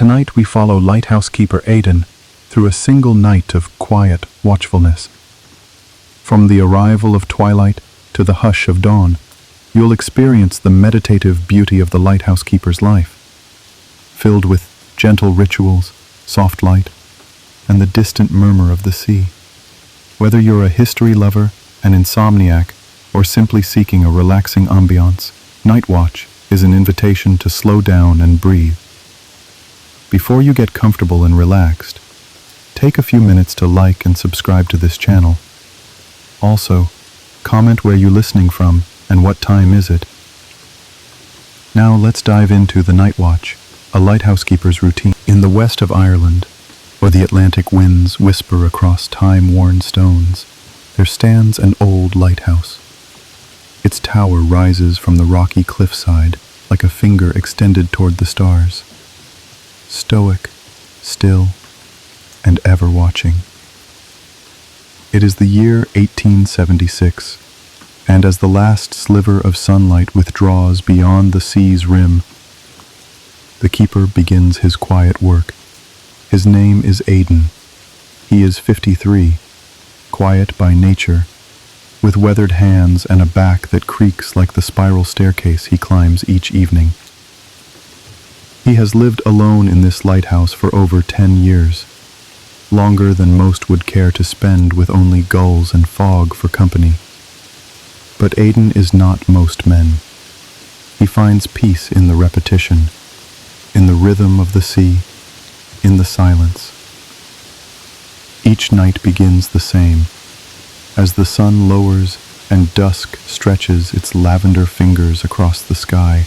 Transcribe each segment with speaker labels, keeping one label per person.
Speaker 1: tonight we follow Lighthouse keeper Aidan through a single night of quiet watchfulness. From the arrival of twilight to the hush of dawn, you'll experience the meditative beauty of the lighthouse keeper's life, filled with gentle rituals, soft light, and the distant murmur of the sea. Whether you're a history lover, an insomniac, or simply seeking a relaxing ambiance, Night Watch is an invitation to slow down and breathe. Before you get comfortable and relaxed, take a few minutes to like and subscribe to this channel. Also, comment where you're listening from and what time is it. Now let's dive into the Night Watch, a lighthouse keeper's routine. In the west of Ireland, where the Atlantic winds whisper across time-worn stones, there stands an old lighthouse. Its tower rises from the rocky cliffside like a finger extended toward the stars. Stoic, still, and ever watching. It is the year 1876, and as the last sliver of sunlight withdraws beyond the sea's rim, the keeper begins his quiet work. His name is Aidan. He is 53, quiet by nature, with weathered hands and a back that creaks like the spiral staircase he climbs each evening. He has lived alone in this lighthouse for over 10 years, longer than most would care to spend with only gulls and fog for company. But Aidan is not most men. He finds peace in the repetition, in the rhythm of the sea, in the silence. Each night begins the same. As the sun lowers and dusk stretches its lavender fingers across the sky,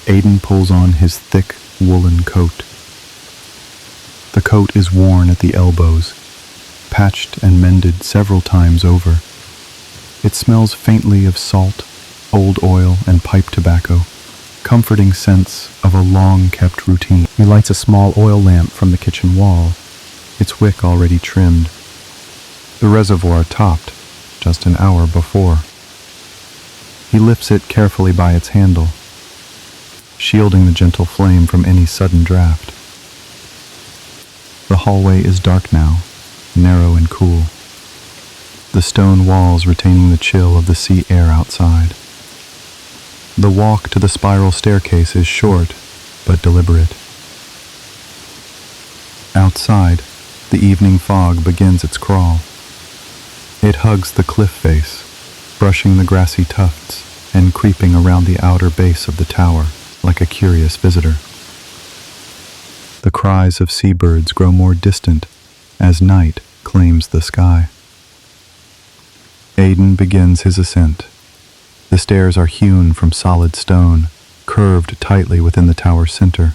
Speaker 1: Aidan pulls on his thick woolen coat. The coat is worn at the elbows, patched and mended several times over. It smells faintly of salt, old oil, and pipe tobacco, comforting sense of a long-kept routine. He lights a small oil lamp from the kitchen wall, its wick already trimmed. The reservoir topped just an hour before. He lifts it carefully by its handle, shielding the gentle flame from any sudden draft. The hallway is dark now, narrow and cool, the stone walls retaining the chill of the sea air outside. The walk to the spiral staircase is short, but deliberate. Outside, the evening fog begins its crawl. It hugs the cliff face, brushing the grassy tufts and creeping around the outer base of the tower like a curious visitor. The cries of seabirds grow more distant as night claims the sky. Aidan begins his ascent. The stairs are hewn from solid stone, curved tightly within the tower's center.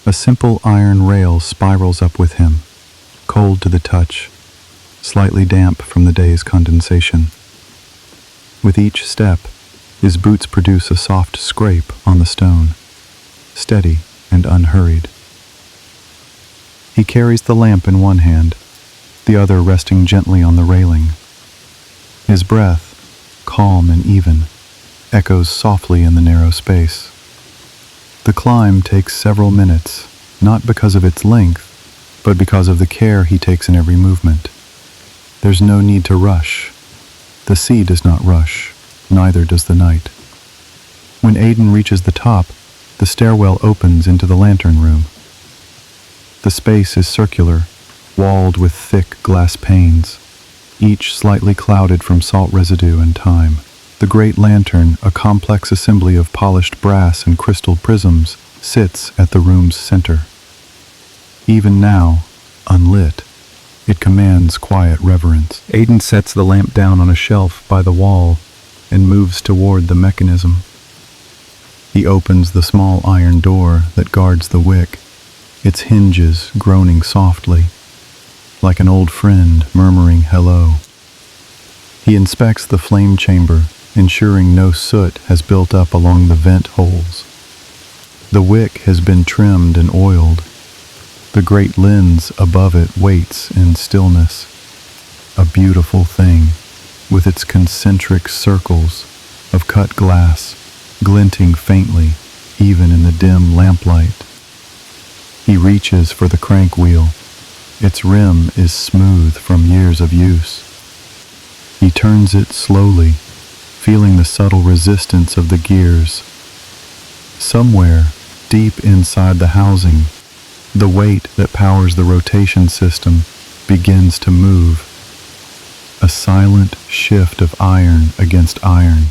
Speaker 1: A simple iron rail spirals up with him, cold to the touch, slightly damp from the day's condensation. With each step, his boots produce a soft scrape on the stone, steady and unhurried. He carries the lamp in one hand, the other resting gently on the railing. His breath, calm and even, echoes softly in the narrow space. The climb takes several minutes, not because of its length, but because of the care he takes in every movement. There's no need to rush. The sea does not rush, neither does the night. When Aidan reaches the top, the stairwell opens into the lantern room. The space is circular, walled with thick glass panes, each slightly clouded from salt residue and time. The great lantern, a complex assembly of polished brass and crystal prisms, sits at the room's center. Even now, unlit, it commands quiet reverence. Aidan sets the lamp down on a shelf by the wall and moves toward the mechanism. He opens the small iron door that guards the wick, its hinges groaning softly, like an old friend murmuring hello. He inspects the flame chamber, ensuring no soot has built up along the vent holes. The wick has been trimmed and oiled. The great lens above it waits in stillness, a beautiful thing, with its concentric circles of cut glass, glinting faintly even in the dim lamplight. He reaches for the crank wheel. Its rim is smooth from years of use. He turns it slowly, feeling the subtle resistance of the gears. Somewhere, deep inside the housing, the weight that powers the rotation system begins to move. A silent shift of iron against iron.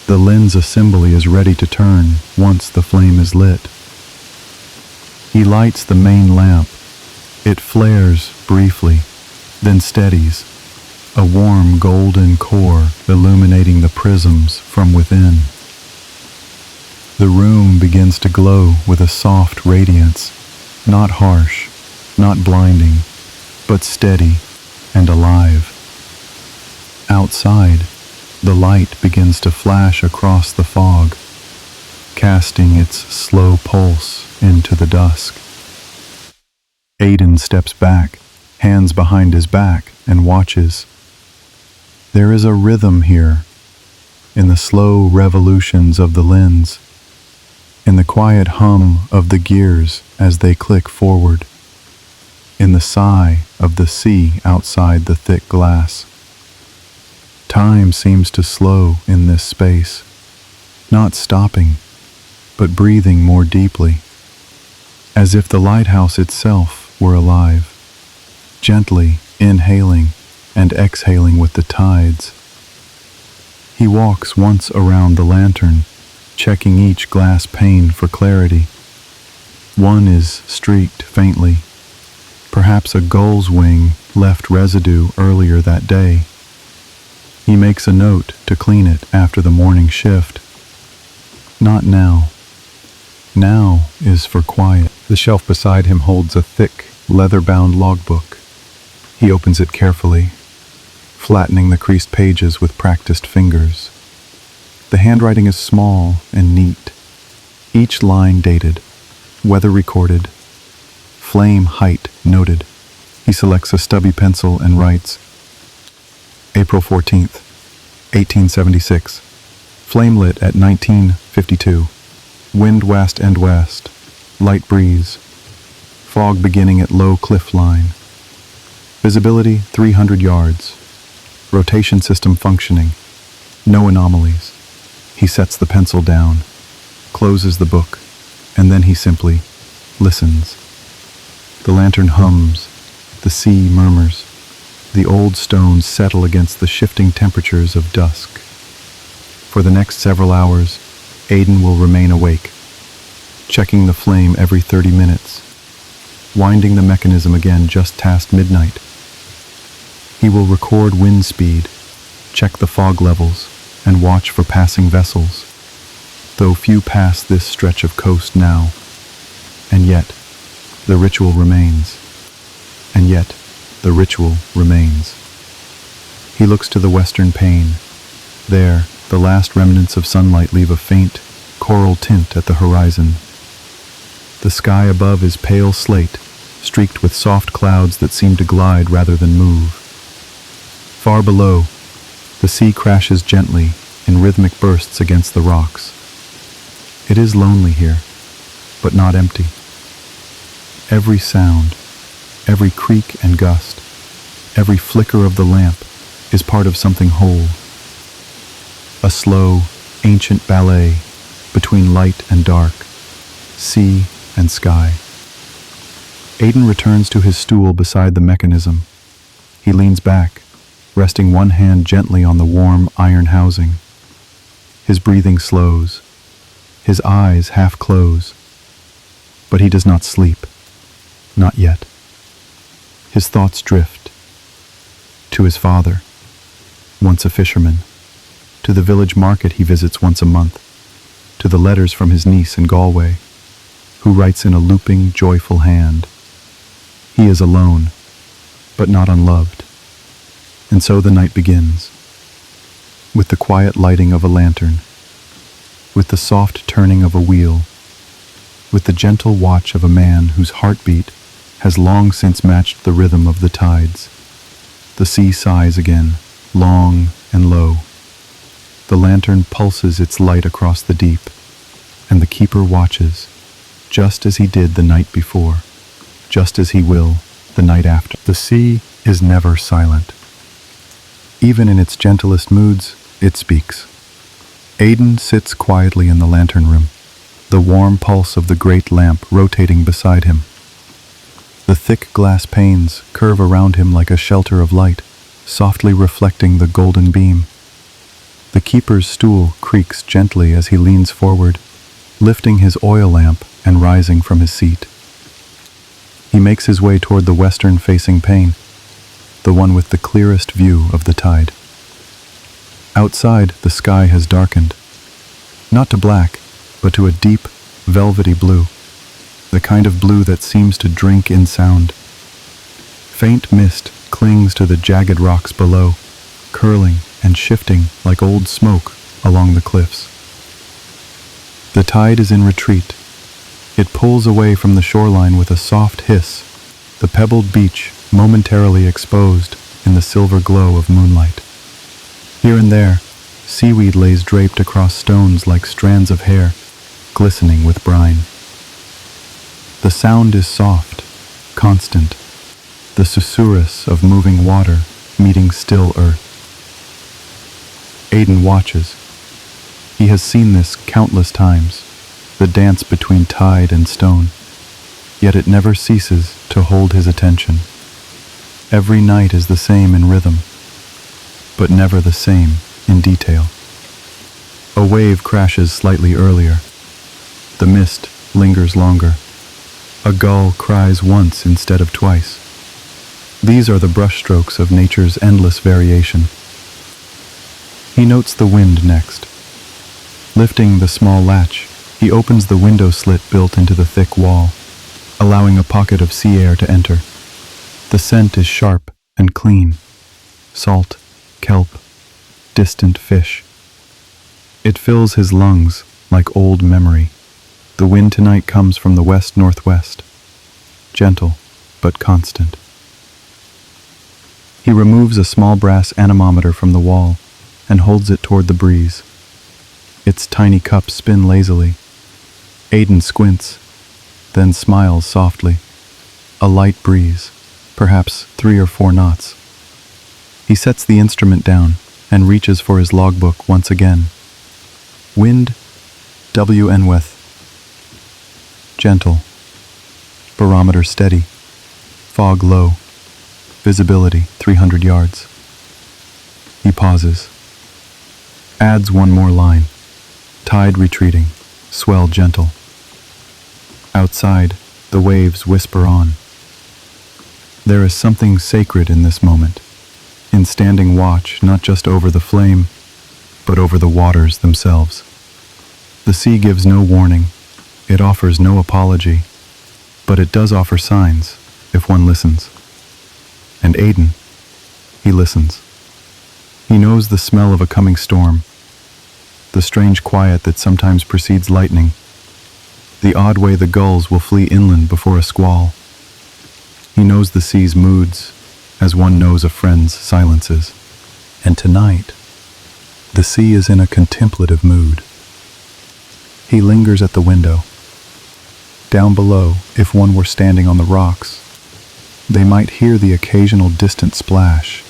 Speaker 1: The lens assembly is ready to turn once the flame is lit. He lights the main lamp. It flares briefly, then steadies, a warm golden core illuminating the prisms from within. The room begins to glow with a soft radiance, not harsh, not blinding, but steady and alive. Outside, the light begins to flash across the fog, casting its slow pulse into the dusk. Aidan steps back, hands behind his back, and watches. There is a rhythm here, in the slow revolutions of the lens, in the quiet hum of the gears as they click forward, in the sigh of the sea outside the thick glass. Time seems to slow in this space, not stopping, but breathing more deeply, as if the lighthouse itself were alive, gently inhaling and exhaling with the tides. He walks once around the lantern, checking each glass pane for clarity. One is streaked faintly. Perhaps a gull's wing left residue earlier that day. He makes a note to clean it after the morning shift. Not now. Now is for quiet. The shelf beside him holds a thick, leather-bound logbook. He opens it carefully, flattening the creased pages with practiced fingers. The handwriting is small and neat, each line dated, weather recorded, flame height noted. He selects a stubby pencil and writes, April 14th, 1876. Flame lit at 19:52. Wind west and west. Light breeze. Fog beginning at low cliff line. Visibility 300 yards. Rotation system functioning. No anomalies. He sets the pencil down, closes the book, and then he simply listens. The lantern hums. The sea murmurs. The old stones settle against the shifting temperatures of dusk. For the next several hours, Aidan will remain awake, checking the flame every 30 minutes, winding the mechanism again just past midnight. He will record wind speed, check the fog levels, and watch for passing vessels, though few pass this stretch of coast now. And yet, the ritual remains. And yet, the ritual remains. He looks to the western pane. There, the last remnants of sunlight leave a faint, coral tint at the horizon. The sky above is pale slate, streaked with soft clouds that seem to glide rather than move. Far below, the sea crashes gently in rhythmic bursts against the rocks. It is lonely here, but not empty. Every sound, every creak and gust, every flicker of the lamp is part of something whole. A slow, ancient ballet between light and dark, sea and sky. Aidan returns to his stool beside the mechanism. He leans back, resting one hand gently on the warm iron housing. His breathing slows. His eyes half close. But he does not sleep. Not yet. His thoughts drift. To his father, once a fisherman. To the village market he visits once a month. To the letters from his niece in Galway, who writes in a looping, joyful hand. He is alone, but not unloved. And so the night begins, with the quiet lighting of a lantern, with the soft turning of a wheel, with the gentle watch of a man whose heartbeat has long since matched the rhythm of the tides. The sea sighs again, long and low. The lantern pulses its light across the deep, and the keeper watches, just as he did the night before, just as he will the night after. The sea is never silent. Even in its gentlest moods, it speaks. Aidan sits quietly in the lantern room, the warm pulse of the great lamp rotating beside him. The thick glass panes curve around him like a shelter of light, softly reflecting the golden beam. The keeper's stool creaks gently as he leans forward, lifting his oil lamp and rising from his seat. He makes his way toward the western-facing pane, the one with the clearest view of the tide. Outside, the sky has darkened, not to black, but to a deep, velvety blue, the kind of blue that seems to drink in sound. Faint mist clings to the jagged rocks below, curling and shifting like old smoke along the cliffs. The tide is in retreat. It pulls away from the shoreline with a soft hiss, the pebbled beach momentarily exposed in the silver glow of moonlight. Here and there, seaweed lays draped across stones like strands of hair, glistening with brine. The sound is soft, constant, the susurrus of moving water meeting still earth. Aidan watches. He has seen this countless times, the dance between tide and stone, yet it never ceases to hold his attention. Every night is the same in rhythm, but never the same in detail. A wave crashes slightly earlier. The mist lingers longer. A gull cries once instead of twice. These are the brushstrokes of nature's endless variation. He notes the wind next. Lifting the small latch, he opens the window slit built into the thick wall, allowing a pocket of sea air to enter. The scent is sharp and clean. Salt, kelp, distant fish. It fills his lungs like old memory. The wind tonight comes from the west-northwest, gentle but constant. He removes a small brass anemometer from the wall and holds it toward the breeze. Its tiny cups spin lazily. Aidan squints, then smiles softly. A light breeze, perhaps 3 or 4 knots. He sets the instrument down and reaches for his logbook once again. Wind, WN with. Gentle. Barometer steady. Fog low. Visibility 300 yards. He pauses. Adds one more line. Tide retreating. Swell gentle. Outside, the waves whisper on. There is something sacred in this moment, in standing watch not just over the flame, but over the waters themselves. The sea gives no warning, it offers no apology, but it does offer signs, if one listens. And Aidan, he listens. He knows the smell of a coming storm, the strange quiet that sometimes precedes lightning, the odd way the gulls will flee inland before a squall. He knows the sea's moods, as one knows a friend's silences. And tonight, the sea is in a contemplative mood. He lingers at the window. Down below, if one were standing on the rocks, they might hear the occasional distant splash,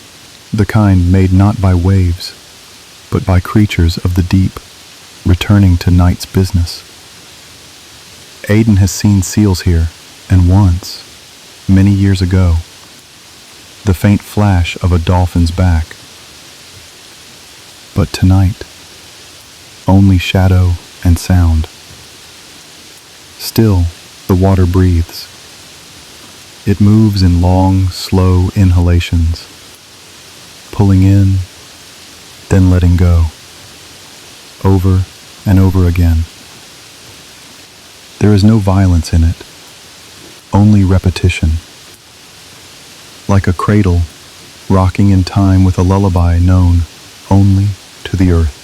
Speaker 1: the kind made not by waves, but by creatures of the deep, returning to night's business. Aidan has seen seals here, and once, many years ago, the faint flash of a dolphin's back. But tonight, only shadow and sound. Still, the water breathes. It moves in long, slow inhalations, pulling in, then letting go, over and over again. There is no violence in it, only repetition. Like a cradle, rocking in time with a lullaby known only to the earth.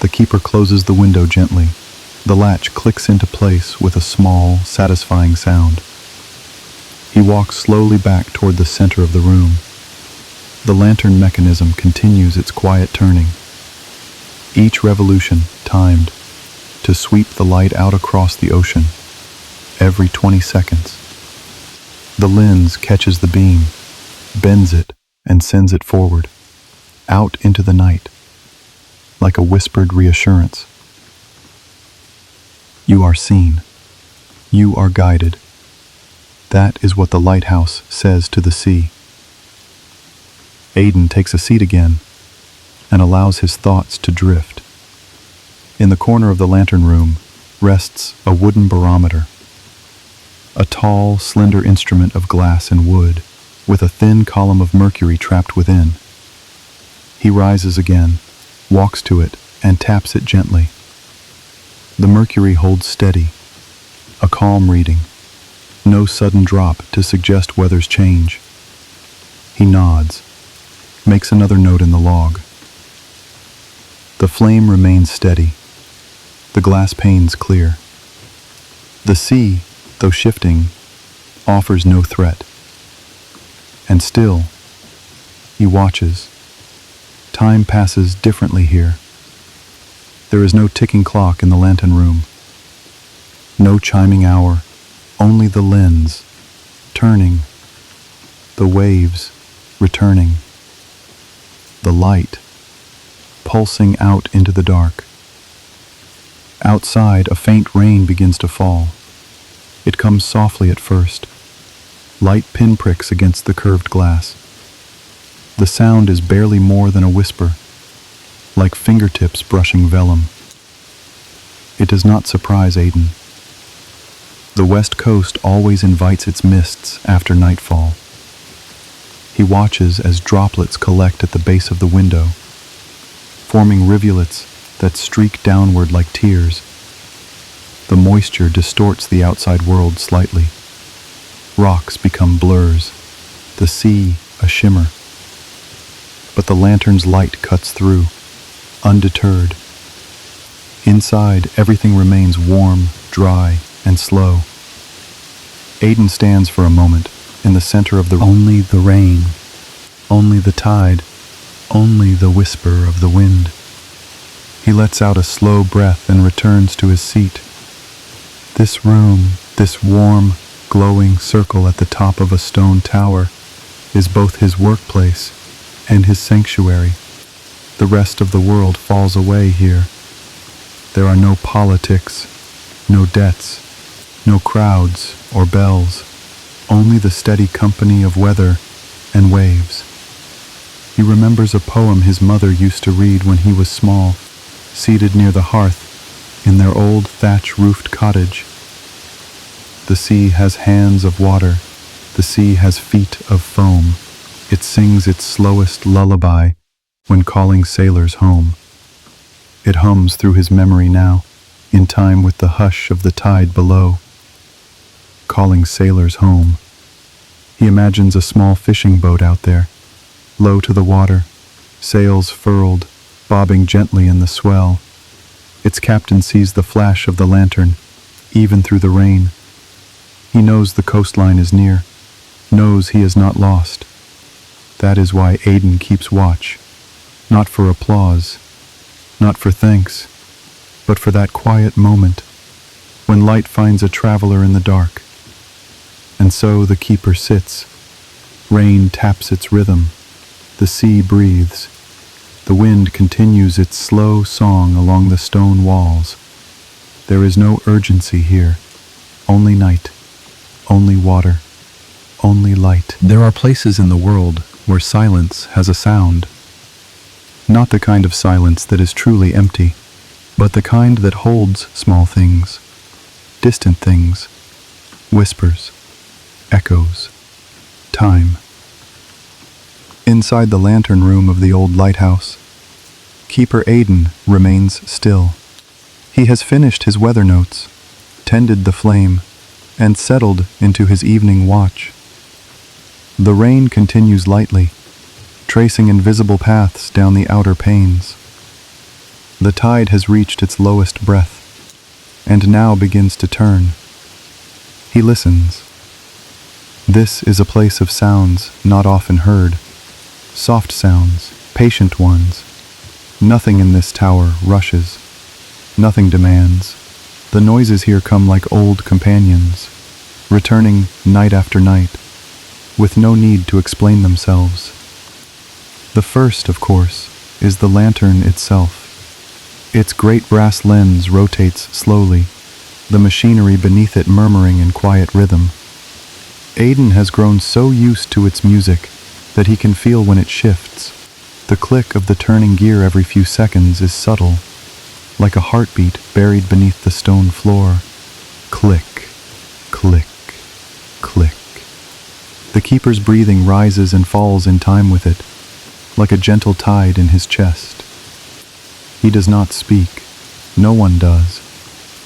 Speaker 1: The keeper closes the window gently. The latch clicks into place with a small, satisfying sound. He walks slowly back toward the center of the room. The lantern mechanism continues its quiet turning, each revolution timed. to sweep the light out across the ocean. Every 20 seconds, the lens catches the beam, bends it, and sends it forward, out into the night, like a whispered reassurance. You are seen. You are guided. That is what the lighthouse says to the sea. Aidan takes a seat again and allows his thoughts to drift. In the corner of the lantern room rests a wooden barometer, a tall, slender instrument of glass and wood, with a thin column of mercury trapped within. He rises again, walks to it, and taps it gently. The mercury holds steady, a calm reading, no sudden drop to suggest weather's change. He nods, makes another note in the log. The flame remains steady, the glass panes clear. The sea, though shifting, offers no threat. And still, he watches. Time passes differently here. There is no ticking clock in the lantern room. No chiming hour, only the lens, turning, the waves, returning, the light, pulsing out into the dark. Outside, a faint rain begins to fall. It comes softly at first, light pinpricks against the curved glass. The sound is barely more than a whisper, like fingertips brushing vellum. It does not surprise Aidan. The west coast always invites its mists after nightfall. He watches as droplets collect at the base of the window, forming rivulets that streak downward like tears. The moisture distorts the outside world slightly. Rocks become blurs, the sea a shimmer. But the lantern's light cuts through, undeterred. Inside, everything remains warm, dry, and slow. Aidan stands for a moment in the center of the only the rain, only the tide, only the whisper of the wind. He lets out a slow breath and returns to his seat. This room, this warm, glowing circle at the top of a stone tower, is both his workplace and his sanctuary. The rest of the world falls away here. There are no politics, no debts, no crowds or bells, only the steady company of weather and waves. He remembers a poem his mother used to read when he was small, seated near the hearth in their old thatch-roofed cottage. The sea has hands of water, the sea has feet of foam. It sings its slowest lullaby when calling sailors home. It hums through his memory now, in time with the hush of the tide below. Calling sailors home. He imagines a small fishing boat out there, low to the water, sails furled, bobbing gently in the swell. Its captain sees the flash of the lantern, even through the rain. He knows the coastline is near, knows he is not lost. That is why Aidan keeps watch, not for applause, not for thanks, but for that quiet moment when light finds a traveler in the dark. And so the keeper sits. Rain taps its rhythm. The sea breathes. The wind continues its slow song along the stone walls. There is no urgency here. Only night. Only water. Only light. There are places in the world where silence has a sound. Not the kind of silence that is truly empty, but the kind that holds small things, distant things, whispers, echoes, time. Inside the lantern room of the old lighthouse, Keeper Aidan remains still. He has finished his weather notes, tended the flame, and settled into his evening watch. The rain continues lightly, tracing invisible paths down the outer panes. The tide has reached its lowest breath, and now begins to turn. He listens. This is a place of sounds not often heard. Soft sounds, patient ones. Nothing in this tower rushes. Nothing demands. The noises here come like old companions, returning night after night, with no need to explain themselves. The first, of course, is the lantern itself. Its great brass lens rotates slowly, the machinery beneath it murmuring in quiet rhythm. Aidan has grown so used to its music that he can feel when it shifts. The click of the turning gear every few seconds is subtle, like a heartbeat buried beneath the stone floor. Click, click, click. The keeper's breathing rises and falls in time with it, like a gentle tide in his chest. He does not speak. No one does.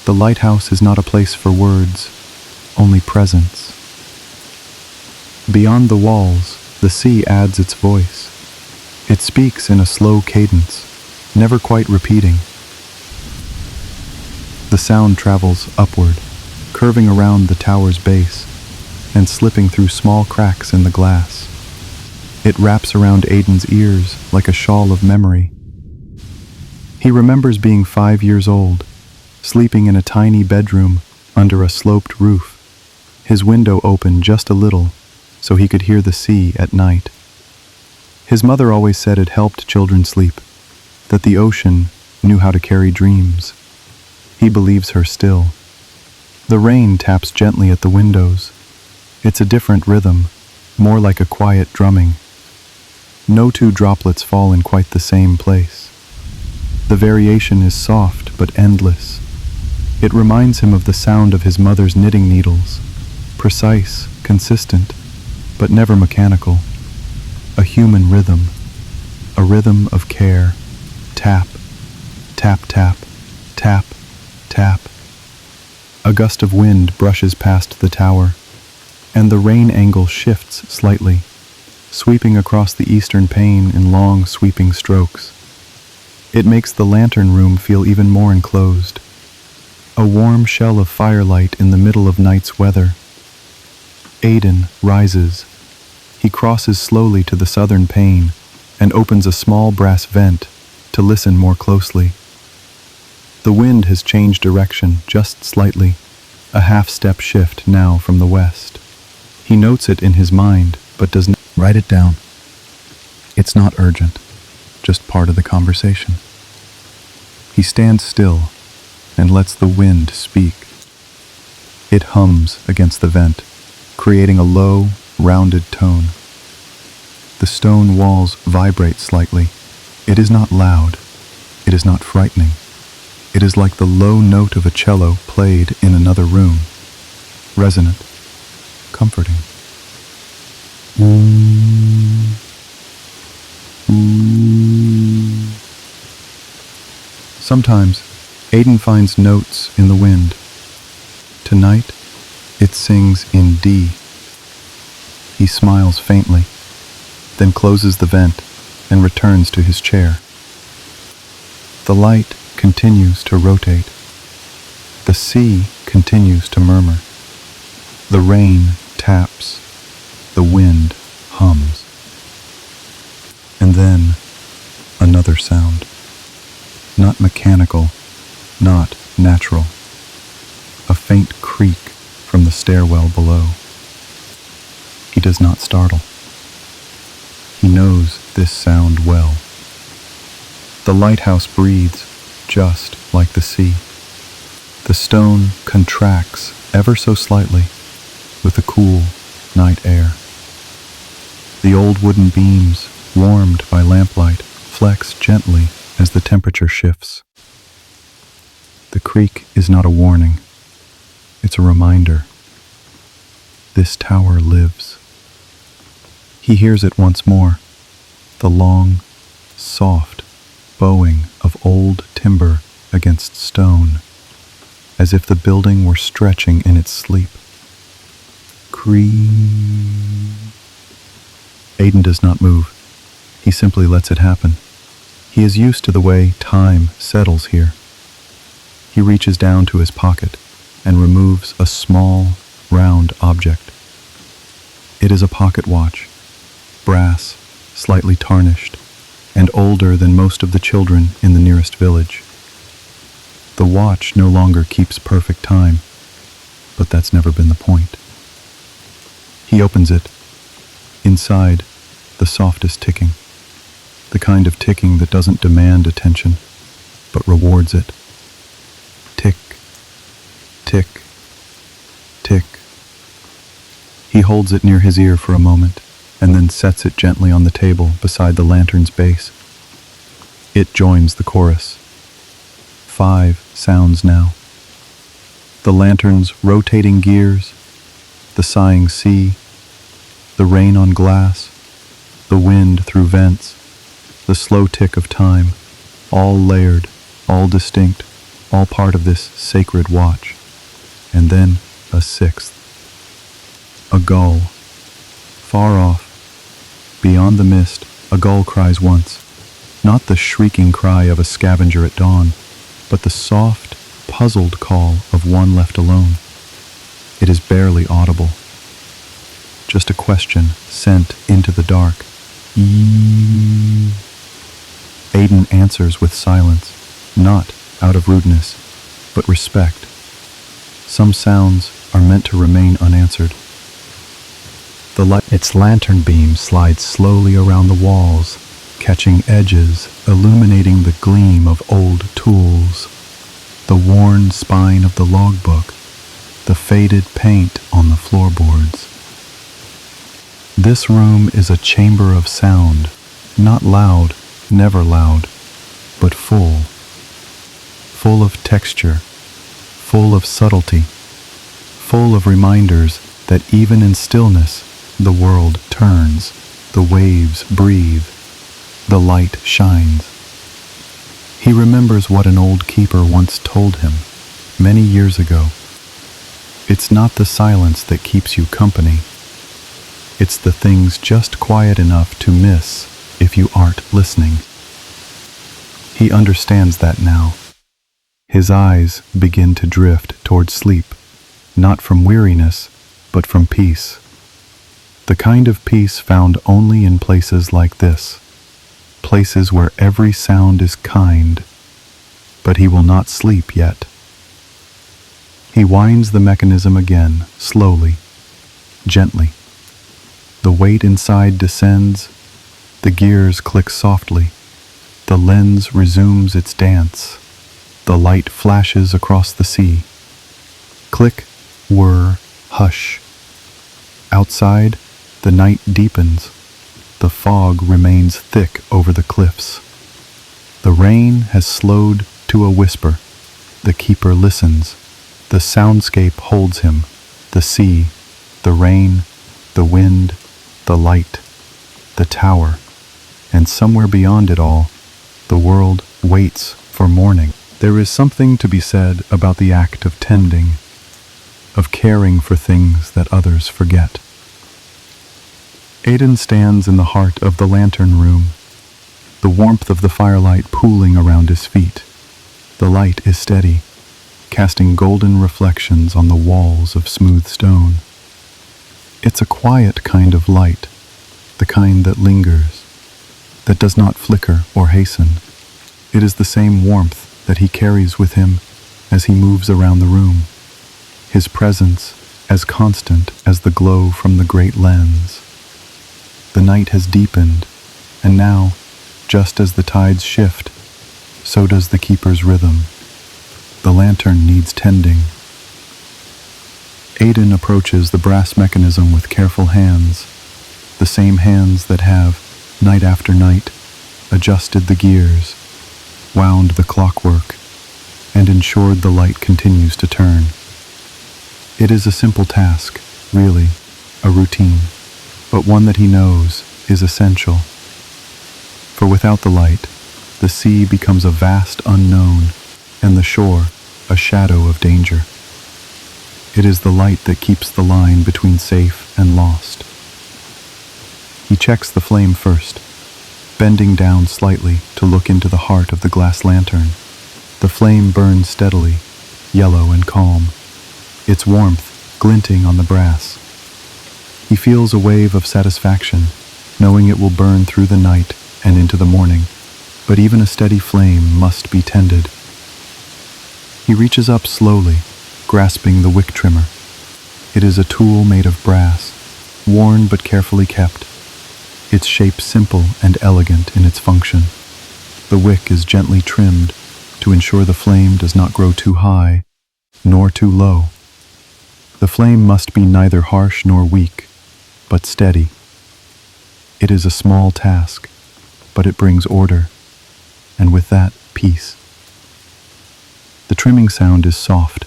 Speaker 1: The lighthouse is not a place for words, only presence. Beyond the walls, the sea adds its voice. It speaks in a slow cadence, never quite repeating. The sound travels upward, curving around the tower's base, and slipping through small cracks in the glass. It wraps around Aidan's ears like a shawl of memory. He remembers being 5 years old, sleeping in a tiny bedroom under a sloped roof, his window open just a little so he could hear the sea at night. His mother always said it helped children sleep, that the ocean knew how to carry dreams. He believes her still. The rain taps gently at the windows. It's a different rhythm, more like a quiet drumming. No two droplets fall in quite the same place. The variation is soft but endless. It reminds him of the sound of his mother's knitting needles, precise, consistent, but never mechanical. A human rhythm, a rhythm of care. Tap, tap, tap, tap, tap. A gust of wind brushes past the tower, and the rain angle shifts slightly, sweeping across the eastern pane in long, sweeping strokes. It makes the lantern room feel even more enclosed, a warm shell of firelight in the middle of night's weather. Aidan rises. He crosses slowly to the southern pane and opens a small brass vent to listen more closely. The wind has changed direction just slightly, a half-step shift now from the west. He notes it in his mind, but does not write it down. It's not urgent, just part of the conversation. He stands still and lets the wind speak. It hums against the vent, creating a low, rounded tone. The stone walls vibrate slightly. It is not loud. It is not frightening. It is like the low note of a cello played in another room. Resonant, comforting. Sometimes, Aidan finds notes in the wind. Tonight, it sings in D. He smiles faintly, then closes the vent and returns to his chair. The light continues to rotate. The sea continues to murmur. The rain taps. The wind hums. And then, another sound. Not mechanical, not natural. A faint creak from the stairwell below. He does not startle. He knows this sound well. The lighthouse breathes just like the sea. The stone contracts ever so slightly with the cool night air. The old wooden beams, warmed by lamplight, flex gently as the temperature shifts. The creak is not a warning. It's a reminder. This tower lives. He hears it once more, the long, soft bowing of old timber against stone, as if the building were stretching in its sleep. Creak. Aidan does not move. He simply lets it happen. He is used to the way time settles here. He reaches down to his pocket and removes a small, round object. It is a pocket watch, brass, slightly tarnished, and older than most of the children in the nearest village. The watch no longer keeps perfect time, but that's never been the point. He opens it. Inside, the softest ticking. The kind of ticking that doesn't demand attention, but rewards it. Tick, tick, tick. He holds it near his ear for a moment, and then sets it gently on the table beside the lantern's base. It joins the chorus. 5 sounds now. The lantern's rotating gears, the sighing sea, the rain on glass, the wind through vents, the slow tick of time, all layered, all distinct, all part of this sacred watch. And then a 6th. A gull. Far off, beyond the mist, a gull cries once. Not the shrieking cry of a scavenger at dawn, but the soft, puzzled call of one left alone. It is barely audible. Just a question sent into the dark. Eee. Aidan answers with silence, not out of rudeness, but respect. Some sounds are meant to remain unanswered. Its lantern beam slides slowly around the walls, catching edges, illuminating the gleam of old tools, the worn spine of the logbook, the faded paint on the floorboards. This room is a chamber of sound, not loud, never loud, but full. Full of texture, full of subtlety, full of reminders that even in stillness, the world turns, the waves breathe, the light shines. He remembers what an old keeper once told him, many years ago. It's not the silence that keeps you company. It's the things just quiet enough to miss if you aren't listening. He understands that now. His eyes begin to drift toward sleep, not from weariness, but from peace. The kind of peace found only in places like this. Places where every sound is kind, but he will not sleep yet. He winds the mechanism again, slowly, gently. The weight inside descends, the gears click softly, the lens resumes its dance, the light flashes across the sea. Click, whir, hush. Outside, the night deepens. The fog remains thick over the cliffs. The rain has slowed to a whisper. The keeper listens. The soundscape holds him. The sea, the rain, the wind, the light, the tower. And somewhere beyond it all, the world waits for morning. There is something to be said about the act of tending, of caring for things that others forget. Aidan stands in the heart of the lantern room, the warmth of the firelight pooling around his feet. The light is steady, casting golden reflections on the walls of smooth stone. It's a quiet kind of light, the kind that lingers, that does not flicker or hasten. It is the same warmth that he carries with him as he moves around the room, his presence as constant as the glow from the great lens. The night has deepened, and now, just as the tides shift, so does the keeper's rhythm. The lantern needs tending. Aidan approaches the brass mechanism with careful hands, the same hands that have, night after night, adjusted the gears, wound the clockwork, and ensured the light continues to turn. It is a simple task, really, a routine, but one that he knows is essential. For without the light, the sea becomes a vast unknown, and the shore a shadow of danger. It is the light that keeps the line between safe and lost. He checks the flame first, bending down slightly to look into the heart of the glass lantern. The flame burns steadily, yellow and calm, its warmth glinting on the brass. He feels a wave of satisfaction, knowing it will burn through the night and into the morning, but even a steady flame must be tended. He reaches up slowly, grasping the wick trimmer. It is a tool made of brass, worn but carefully kept. Its shape simple and elegant in its function. The wick is gently trimmed to ensure the flame does not grow too high nor too low. The flame must be neither harsh nor weak, but steady. It is a small task, but it brings order, and with that, peace. The trimming sound is soft,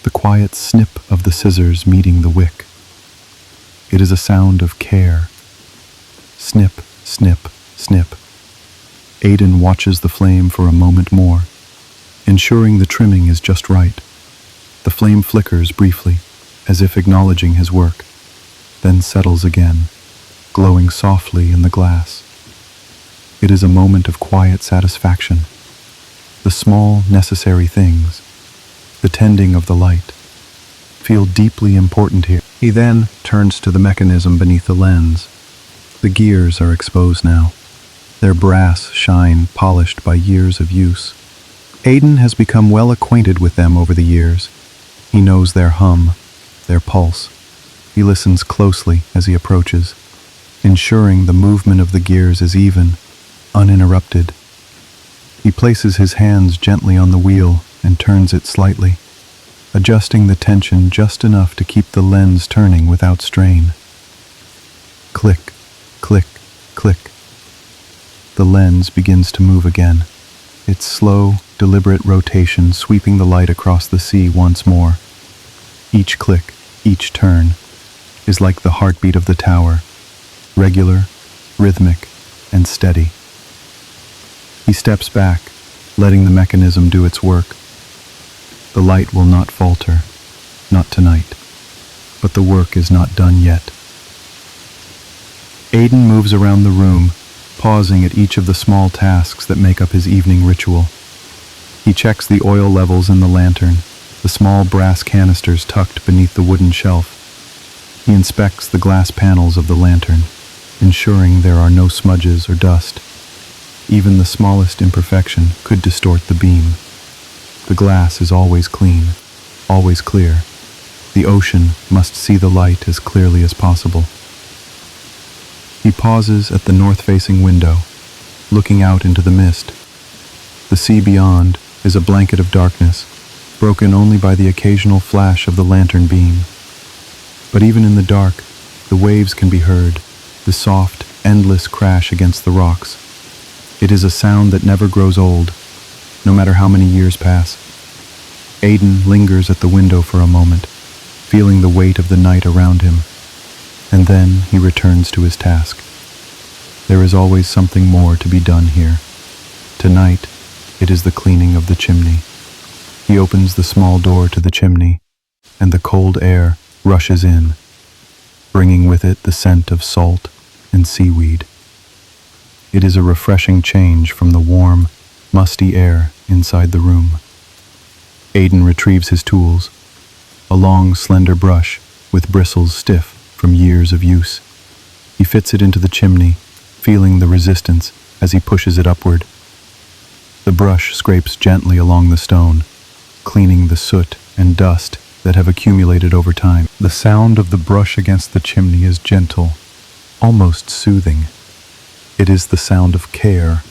Speaker 1: the quiet snip of the scissors meeting the wick. It is a sound of care. Snip, snip, snip. Aidan watches the flame for a moment more, ensuring the trimming is just right. The flame flickers briefly, as if acknowledging his work, then settles again, glowing softly in the glass. It is a moment of quiet satisfaction. The small, necessary things, the tending of the light, feel deeply important here. He then turns to the mechanism beneath the lens. The gears are exposed now, their brass shine polished by years of use. Aidan has become well acquainted with them over the years. He knows their hum, their pulse. He listens closely as he approaches, ensuring the movement of the gears is even, uninterrupted. He places his hands gently on the wheel and turns it slightly, adjusting the tension just enough to keep the lens turning without strain. Click, click, click. The lens begins to move again, its slow, deliberate rotation sweeping the light across the sea once more. Each click, each turn, is like the heartbeat of the tower, regular, rhythmic, and steady. He steps back, letting the mechanism do its work. The light will not falter, not tonight, but the work is not done yet. Aidan moves around the room, pausing at each of the small tasks that make up his evening ritual. He checks the oil levels in the lantern, the small brass canisters tucked beneath the wooden shelf. He inspects the glass panels of the lantern, ensuring there are no smudges or dust. Even the smallest imperfection could distort the beam. The glass is always clean, always clear. The ocean must see the light as clearly as possible. He pauses at the north-facing window, looking out into the mist. The sea beyond is a blanket of darkness, broken only by the occasional flash of the lantern beam. But even in the dark, the waves can be heard, the soft, endless crash against the rocks. It is a sound that never grows old, no matter how many years pass. Aidan lingers at the window for a moment, feeling the weight of the night around him, and then he returns to his task. There is always something more to be done here. Tonight, it is the cleaning of the chimney. He opens the small door to the chimney, and the cold air rushes in, bringing with it the scent of salt and seaweed. It is a refreshing change from the warm, musty air inside the room. Aidan retrieves his tools, a long, slender brush with bristles stiff from years of use. He fits it into the chimney, feeling the resistance as he pushes it upward. The brush scrapes gently along the stone, cleaning the soot and dust that have accumulated over time. The sound of the brush against the chimney is gentle, almost soothing. It is the sound of care,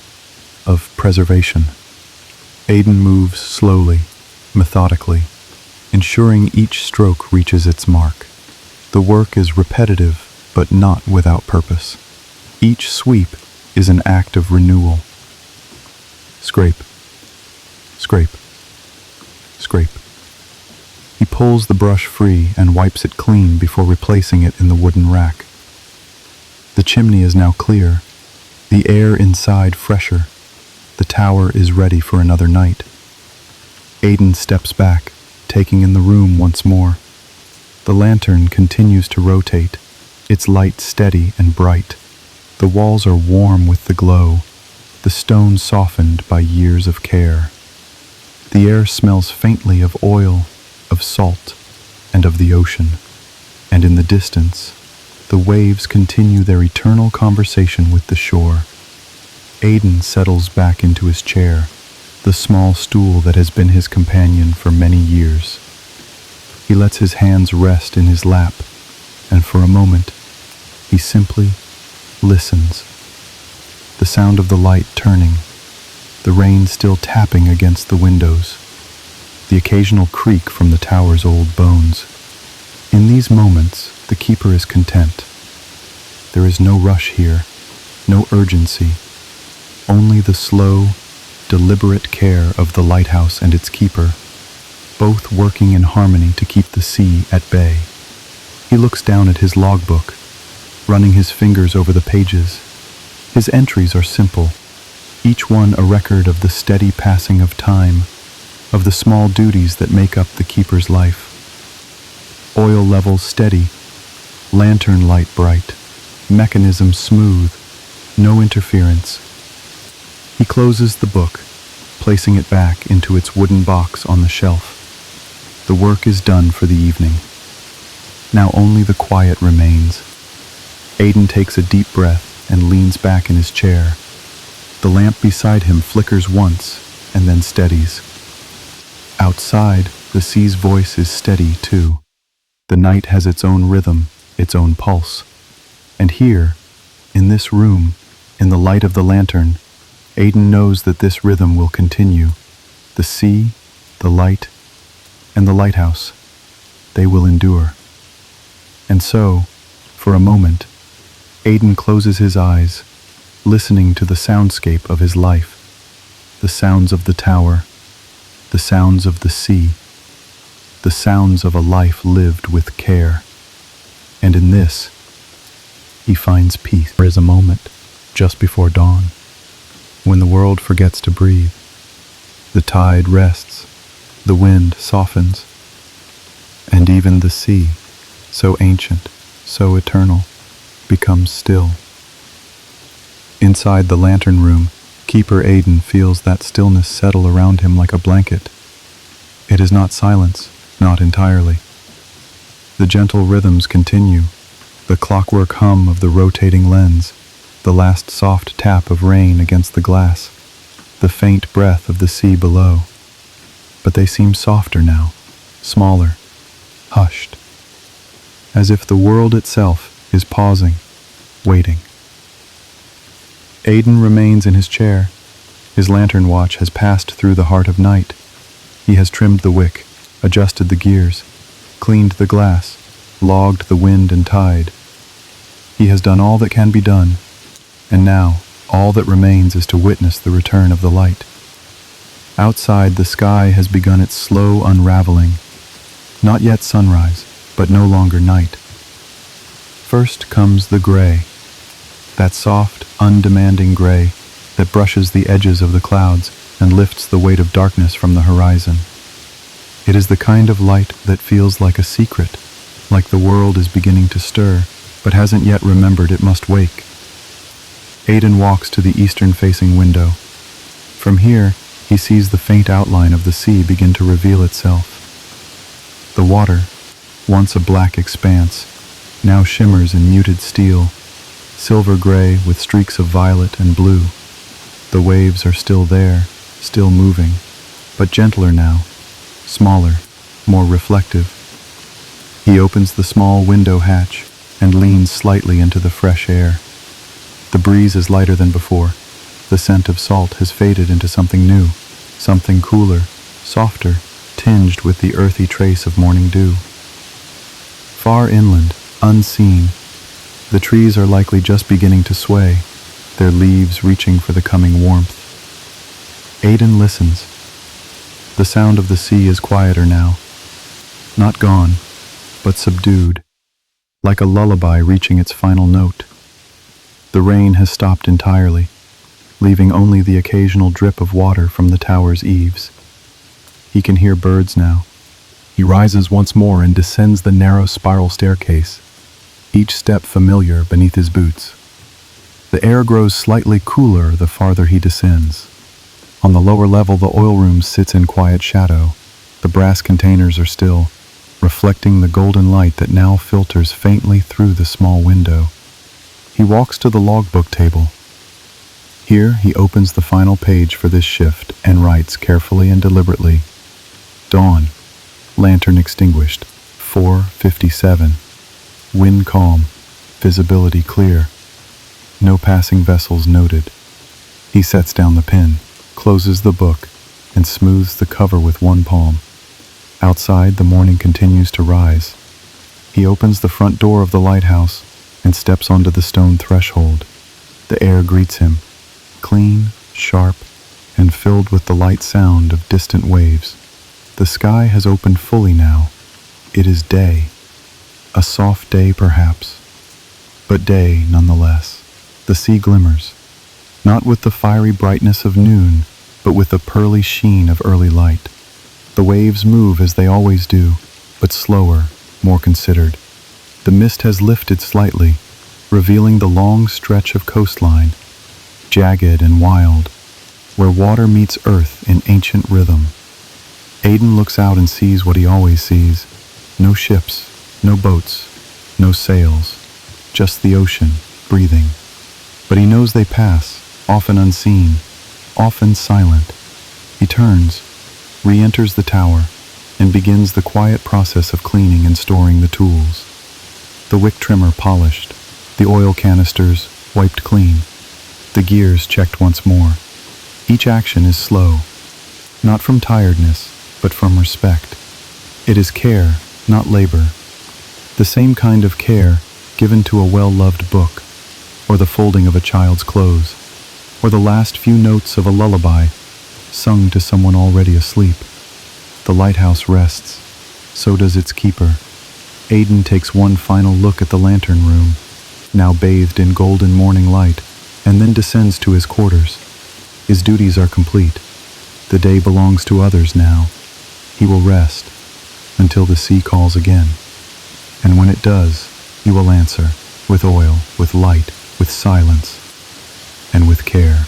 Speaker 1: of preservation. Aidan moves slowly, methodically, ensuring each stroke reaches its mark. The work is repetitive, but not without purpose. Each sweep is an act of renewal. Scrape, scrape, scrape. He pulls the brush free and wipes it clean before replacing it in the wooden rack. The chimney is now clear, the air inside fresher. The tower is ready for another night. Aidan steps back, taking in the room once more. The lantern continues to rotate, its light steady and bright. The walls are warm with the glow, the stone softened by years of care. The air smells faintly of oil, of salt, and of the ocean. And in the distance, the waves continue their eternal conversation with the shore. Aidan settles back into his chair, the small stool that has been his companion for many years. He lets his hands rest in his lap, and for a moment, he simply listens. The sound of the light turning, the rain still tapping against the windows, the occasional creak from the tower's old bones. In these moments, the keeper is content. There is no rush here, no urgency, only the slow, deliberate care of the lighthouse and its keeper, both working in harmony to keep the sea at bay. He looks down at his logbook, running his fingers over the pages. His entries are simple, each one a record of the steady passing of time, of the small duties that make up the keeper's life. Oil levels steady, lantern light bright, mechanism smooth, no interference. He closes the book, placing it back into its wooden box on the shelf. The work is done for the evening. Now only the quiet remains. Aidan takes a deep breath and leans back in his chair. The lamp beside him flickers once and then steadies. Outside, the sea's voice is steady too. The night has its own rhythm, its own pulse. And here, in this room, in the light of the lantern, Aidan knows that this rhythm will continue. The sea, the light, and the lighthouse, they will endure. And so, for a moment, Aidan closes his eyes, listening to the soundscape of his life, the sounds of the tower, the sounds of the sea, the sounds of a life lived with care. And in this, he finds peace. There is a moment, just before dawn, when the world forgets to breathe. The tide rests, the wind softens, and even the sea, so ancient, so eternal, becomes still. Inside the lantern room, Keeper Aidan feels that stillness settle around him like a blanket. It is not silence, not entirely. The gentle rhythms continue, the clockwork hum of the rotating lens, the last soft tap of rain against the glass, the faint breath of the sea below. But they seem softer now, smaller, hushed, as if the world itself is pausing, waiting. Aidan remains in his chair. His lantern watch has passed through the heart of night. He has trimmed the wick, adjusted the gears, cleaned the glass, logged the wind and tide. He has done all that can be done, and now all that remains is to witness the return of the light. Outside, the sky has begun its slow unraveling. Not yet sunrise, but no longer night. First comes the gray, that soft, undemanding gray that brushes the edges of the clouds and lifts the weight of darkness from the horizon. It is the kind of light that feels like a secret, like the world is beginning to stir, but hasn't yet remembered it must wake. Aidan walks to the eastern-facing window. From here, he sees the faint outline of the sea begin to reveal itself. The water, once a black expanse, now shimmers in muted steel, silver-gray with streaks of violet and blue. The waves are still there, still moving, but gentler now, smaller, more reflective. He opens the small window hatch and leans slightly into the fresh air. The breeze is lighter than before. The scent of salt has faded into something new, something cooler, softer, tinged with the earthy trace of morning dew. Far inland, unseen, the trees are likely just beginning to sway, their leaves reaching for the coming warmth. Aidan listens. The sound of the sea is quieter now. Not gone, but subdued, like a lullaby reaching its final note. The rain has stopped entirely, leaving only the occasional drip of water from the tower's eaves. He can hear birds now. He rises once more and descends the narrow spiral staircase, each step familiar beneath his boots. The air grows slightly cooler the farther he descends. On the lower level, the oil room sits in quiet shadow. The brass containers are still, reflecting the golden light that now filters faintly through the small window. He walks to the logbook table. Here he opens the final page for this shift and writes carefully and deliberately, "Dawn, lantern extinguished, 4:57, wind calm, visibility clear, no passing vessels noted." He sets down the pen, closes the book, and smooths the cover with one palm. Outside, the morning continues to rise. He opens the front door of the lighthouse and steps onto the stone threshold. The air greets him, clean, sharp, and filled with the light sound of distant waves. The sky has opened fully now. It is day. A soft day, perhaps, but day nonetheless. The sea glimmers, not with the fiery brightness of noon, but with the pearly sheen of early light. The waves move as they always do, but slower, more considered. The mist has lifted slightly, revealing the long stretch of coastline, jagged and wild, where water meets earth in ancient rhythm. Aidan looks out and sees what he always sees. No ships, no boats, no sails, just the ocean, breathing. But he knows they pass, often unseen, often silent. He turns, re-enters the tower, and begins the quiet process of cleaning and storing the tools. The wick trimmer polished, the oil canisters wiped clean, the gears checked once more. Each action is slow, not from tiredness, but from respect. It is care, not labor. The same kind of care given to a well-loved book, or the folding of a child's clothes, or the last few notes of a lullaby sung to someone already asleep. The lighthouse rests, so does its keeper. Aidan takes one final look at the lantern room, now bathed in golden morning light, and then descends to his quarters. His duties are complete. The day belongs to others now. He will rest until the sea calls again. And when it does, he will answer, with oil, with light, with silence, and with care.